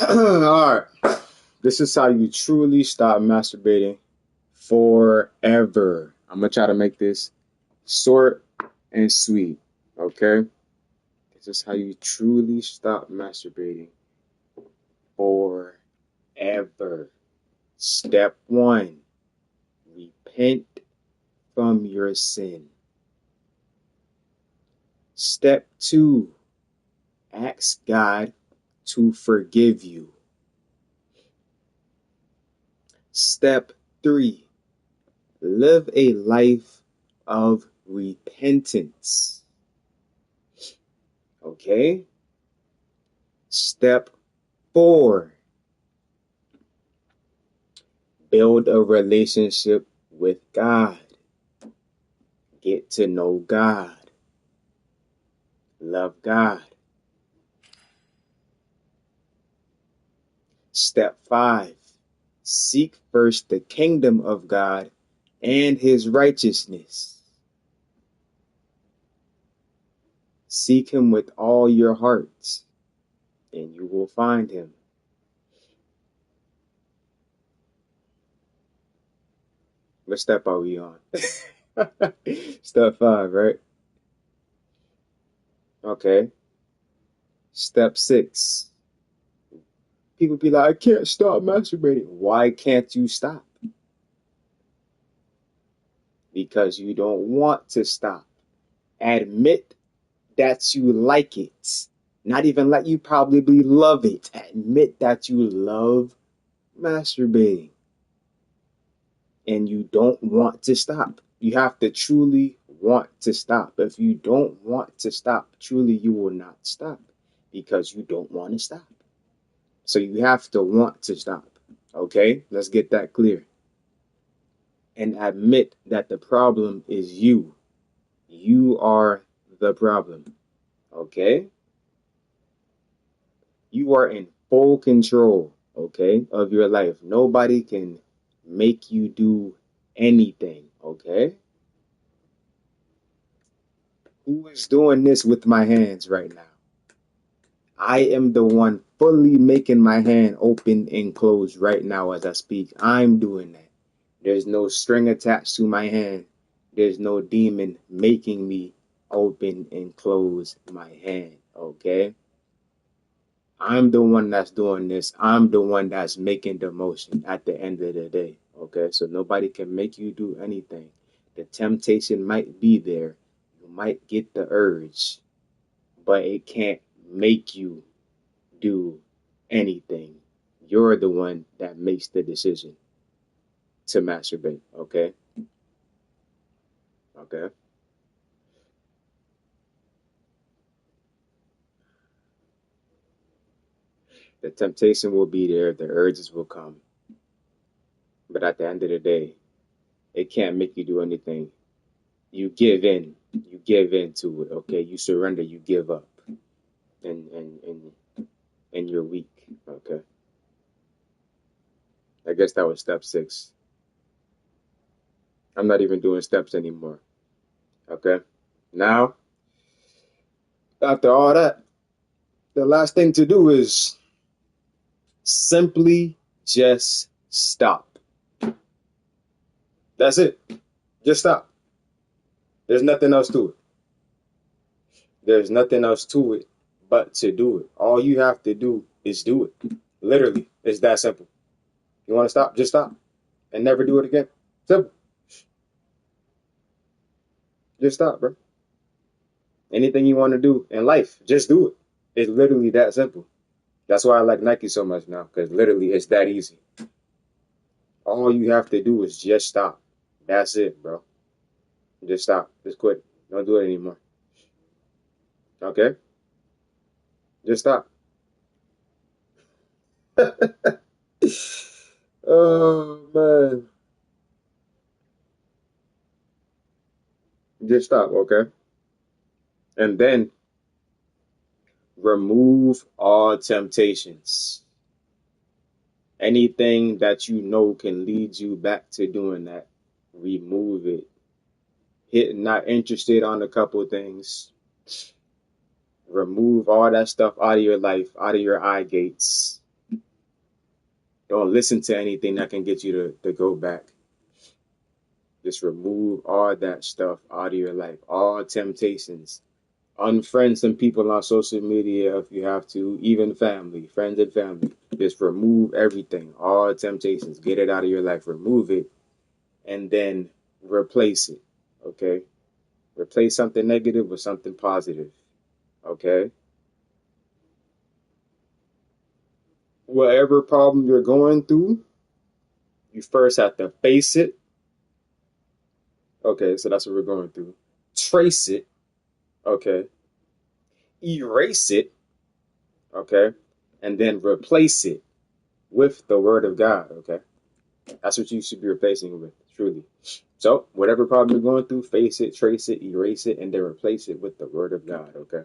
All right. This is how you truly stop masturbating forever. I'm gonna try to make this short and sweet. Okay? This is how you truly stop masturbating forever. Step one, repent from your sin. Step two, ask God to forgive you. Step three, live a life of repentance. Okay? Step four, build a relationship with God. Get to know God. Love God. Step five, seek first the kingdom of God and his righteousness. Seek him with all your hearts, and you will find him. What step are we on? Step five, right? Okay. Step six. People be like, I can't stop masturbating. Why can't you stop? Because you don't want to stop. Admit that you like it. Not even like you probably love it. Admit that you love masturbating and you don't want to stop. You have to truly want to stop. If you don't want to stop, truly you will not stop because you don't want to stop. So you have to want to stop. Okay? Let's get that clear. And admit that the problem is you. You are the problem. Okay? You are in full control, okay, of your life. Nobody can make you do anything, okay? Who is doing this with my hands right now? I am the one fully making my hand open and close right now as I speak. I'm doing that. There's no string attached to my hand. There's no demon making me open and close my hand, okay? I'm the one that's doing this. I'm the one that's making the motion at the end of the day. Okay, so nobody can make you do anything. The temptation might be there. You might get the urge, but it can't make you do anything. You're the one that makes the decision to masturbate. Okay, okay. The temptation will be there. The urges will come. But at the end of the day, it can't make you do anything. You give in. You give in to it. Okay, you surrender. You give up, and you're weak. Okay, I guess that was step six. I'm not even doing steps anymore. Okay, now after all that, the last thing to do is simply just stop. That's it. Just stop. There's nothing else to it. There's nothing else to it but to do it. All you have to do is do it. Literally, it's that simple. You want to stop? Just stop and never do it again. Simple. Just stop, bro. Anything you want to do in life, just do it. It's literally that simple. That's why I like Nike so much now, because literally it's that easy. All you have to do is just stop. That's it, bro. Just stop. Just quit. Don't do it anymore. Okay? Just stop. Oh, man. Just stop, okay? And then remove all temptations. Anything that you know can lead you back to doing that, remove it. Hit not interested on a couple things. Remove all that stuff out of your life, out of your eye gates. Don't listen to anything that can get you to go back. Just remove all that stuff out of your life, all temptations. Unfriend some people on social media if you have to, even family, friends and family. Just remove everything, all temptations. Get it out of your life, remove it, and then replace it. Okay? Replace something negative with something positive. Okay? Whatever problem you're going through, you first have to face it. Okay, so that's what we're going through. Trace it. Okay? Erase it. Okay? And then replace it with the word of God. Okay? That's what you should be replacing it with, truly. So, whatever problem you're going through, face it, trace it, erase it, and then replace it with the word of God. Okay?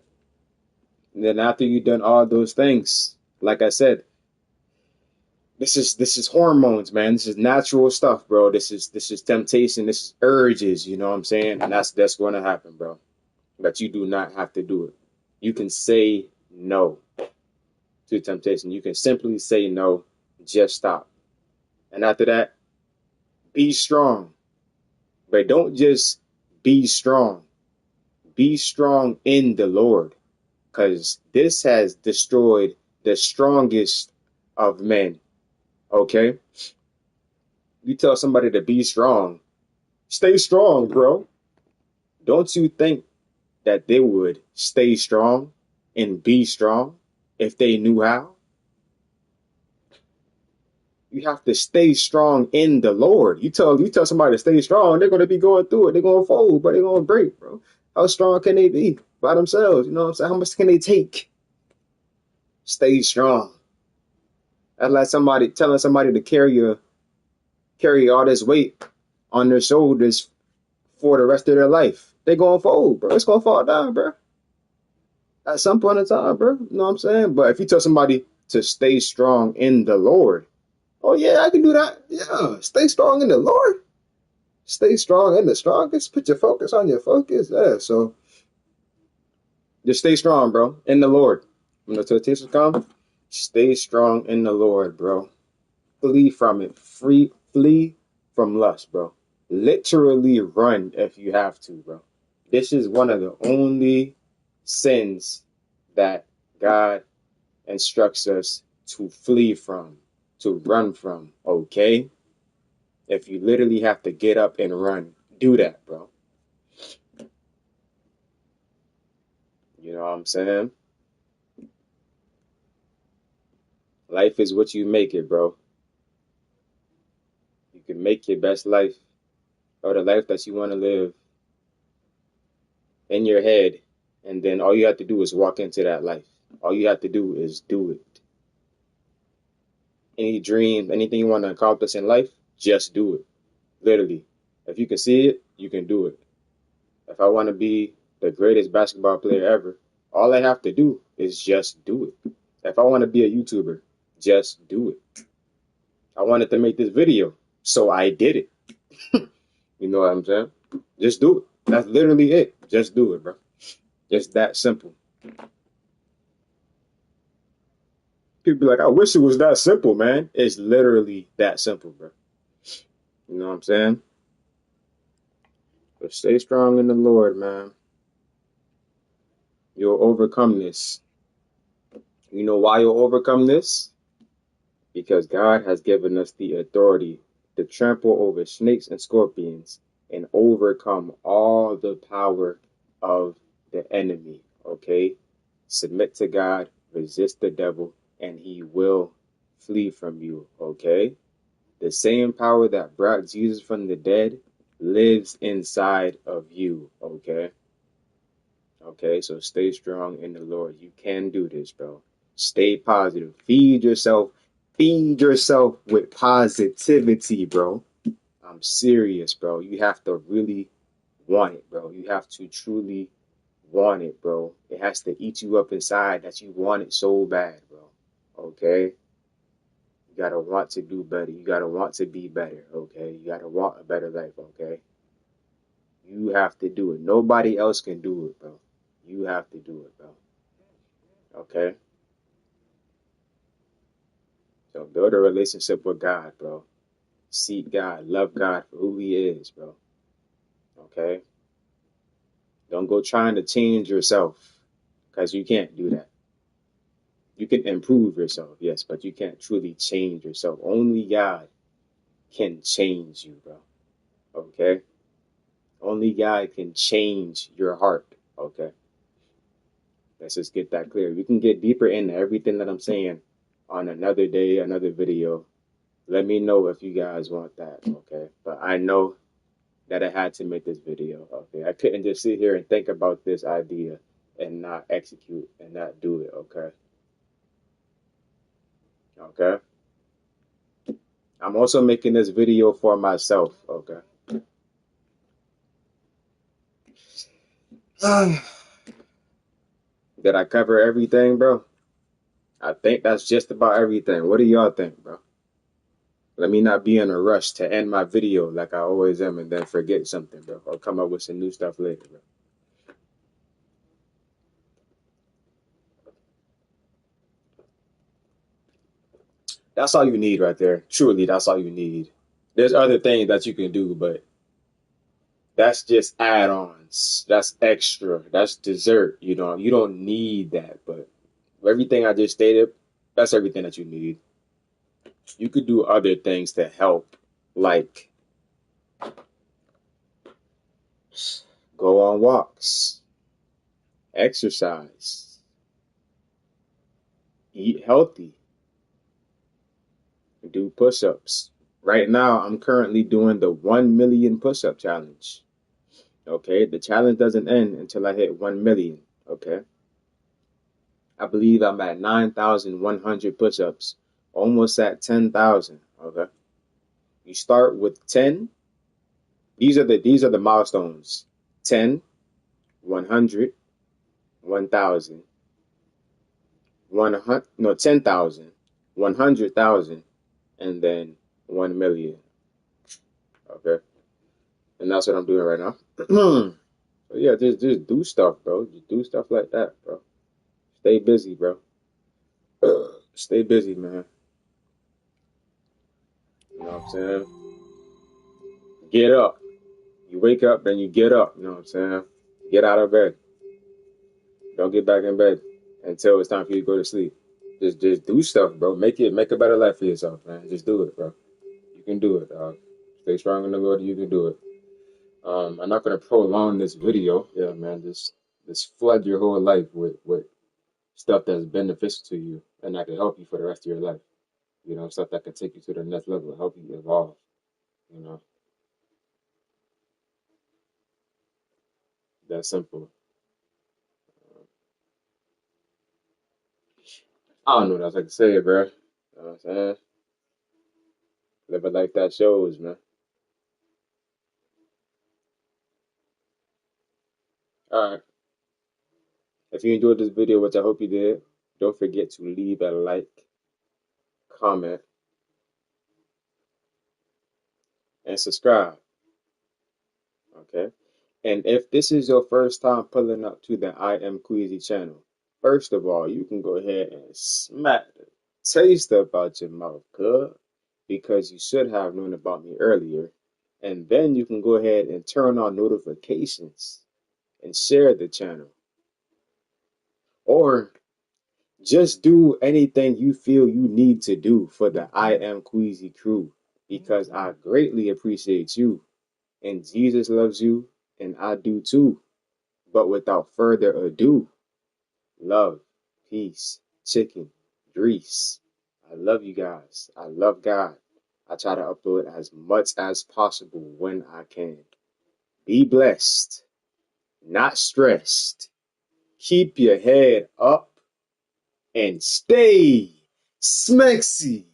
And then after you've done all those things, like I said, this is hormones, man. This is natural stuff, bro. This is temptation. This is urges. You know what I'm saying? And that's going to happen, bro. But you do not have to do it. You can say no to temptation. You can simply say no. Just stop. And after that, be strong. But don't just be strong. Be strong in the Lord. Because this has destroyed the strongest of men. Okay? You tell somebody to be strong. Stay strong, bro. Don't you think that they would stay strong and be strong if they knew how? You have to stay strong in the Lord. You tell somebody to stay strong, they're gonna be going through it. They're gonna fold, but they're gonna break, bro. How strong can they be by themselves? You know what I'm saying? How much can they take? Stay strong. That's like somebody telling somebody to carry all this weight on their shoulders for the rest of their life. They're gonna fold, bro. It's gonna fall down, bro. At some point in time, bro. You know what I'm saying? But if you tell somebody to stay strong in the Lord, oh yeah, I can do that. Yeah, stay strong in the Lord. Stay strong in the strongest. Put your focus on your focus. Yeah, so just stay strong, bro, in the Lord. When the temptations come, stay strong in the Lord, bro. Flee from it. Flee from lust, bro. Literally run if you have to, bro. This is one of the only sins that God instructs us to flee from, to run from, okay? If you literally have to get up and run, do that, bro. You know what I'm saying? Life is what you make it, bro. You can make your best life or the life that you want to live in your head, and then all you have to do is walk into that life. All you have to do is do it. Any dream, anything you want to accomplish in life, just do it. Literally. If you can see it, you can do it. If I want to be the greatest basketball player ever, all I have to do is just do it. If I want to be a YouTuber, just do it. I wanted to make this video, so I did it. You know what I'm saying? Just do it. That's literally it. Just do it, bro. Just that simple. People be like, I wish it was that simple, man. It's literally that simple, bro. You know what I'm saying? But stay strong in the Lord, man. You'll overcome this. You know why you'll overcome this? Because God has given us the authority to trample over snakes and scorpions and overcome all the power of the enemy. Okay? Submit to God, resist the devil, and he will flee from you. Okay? The same power that brought Jesus from the dead lives inside of you. Okay? Okay, so stay strong in the Lord. You can do this, bro. Stay positive. Feed yourself. Feed yourself with positivity, bro. I'm serious, bro. You have to really want it, bro. You have to truly want it, bro. It has to eat you up inside that you want it so bad, bro. Okay? You gotta want to do better. You gotta want to be better, okay? You gotta want a better life, okay? You have to do it. Nobody else can do it, bro. You have to do it, bro. Okay? So build a relationship with God, bro. Seek God, love God for who He is, bro. Okay? Don't go trying to change yourself, because you can't do that. You can improve yourself, yes, but you can't truly change yourself. Only God can change you, bro. Okay? Only God can change your heart. Okay? Let's just get that clear. We can get deeper into everything that I'm saying on another day, another video. Let me know if you guys want that, okay? But I know that I had to make this video, okay? I couldn't just sit here and think about this idea and not execute and not do it, okay? Okay? I'm also making this video for myself, okay? Did I cover everything, bro? I think that's just about everything. What do y'all think, bro? Let me not be in a rush to end my video like I always am and then forget something, bro. Or come up with some new stuff later, bro. That's all you need right there. Truly, that's all you need. There's other things that you can do, but that's just add-ons. That's extra. That's dessert. You don't need that. But everything I just stated, that's everything that you need. You could do other things to help, like go on walks, exercise, eat healthy, do push-ups. Right now, I'm currently doing the 1 million push-up challenge. Okay, the challenge doesn't end until I hit 1 million. Okay, I believe I'm at 9,100 push-ups, almost at 10,000. Okay, you start with 10. These are the milestones: 10, 100, 1,000, 100, no, 10,000, 100,000, and then 1 million. Okay, and that's what I'm doing right now. So yeah, just do stuff, bro. Just do stuff like that, bro. Stay busy, bro. Stay busy, man. You know what I'm saying? Get up. You wake up, then you get up. You know what I'm saying? Get out of bed. Don't get back in bed until it's time for you to go to sleep. Just do stuff, bro. Make a better life for yourself, man. Just do it, bro. You can do it, dog. Stay strong in the Lord. You can do it. I'm not gonna prolong this video. Yeah, man. Just flood your whole life with stuff that's beneficial to you and that can help you for the rest of your life. You know, stuff that can take you to the next level, help you evolve. You know, that simple. I don't know what else I can say, bro. You know what I'm saying? Live a life that shows, man. All right. If you enjoyed this video, which I hope you did, don't forget to leave a like, comment, and subscribe. Okay. And if this is your first time pulling up to the IamQueezy channel, first of all, you can go ahead and smack the taste up out your mouth, cuz, because you should have known about me earlier. And then you can go ahead and turn on notifications and share the channel. Or just do anything you feel you need to do for the IamQueezy crew, because I greatly appreciate you and Jesus loves you and I do too. But without further ado, love, peace, chicken, grease. I love you guys. I love God. I try to upload as much as possible when I can. Be blessed, not stressed. Keep your head up and stay smexy.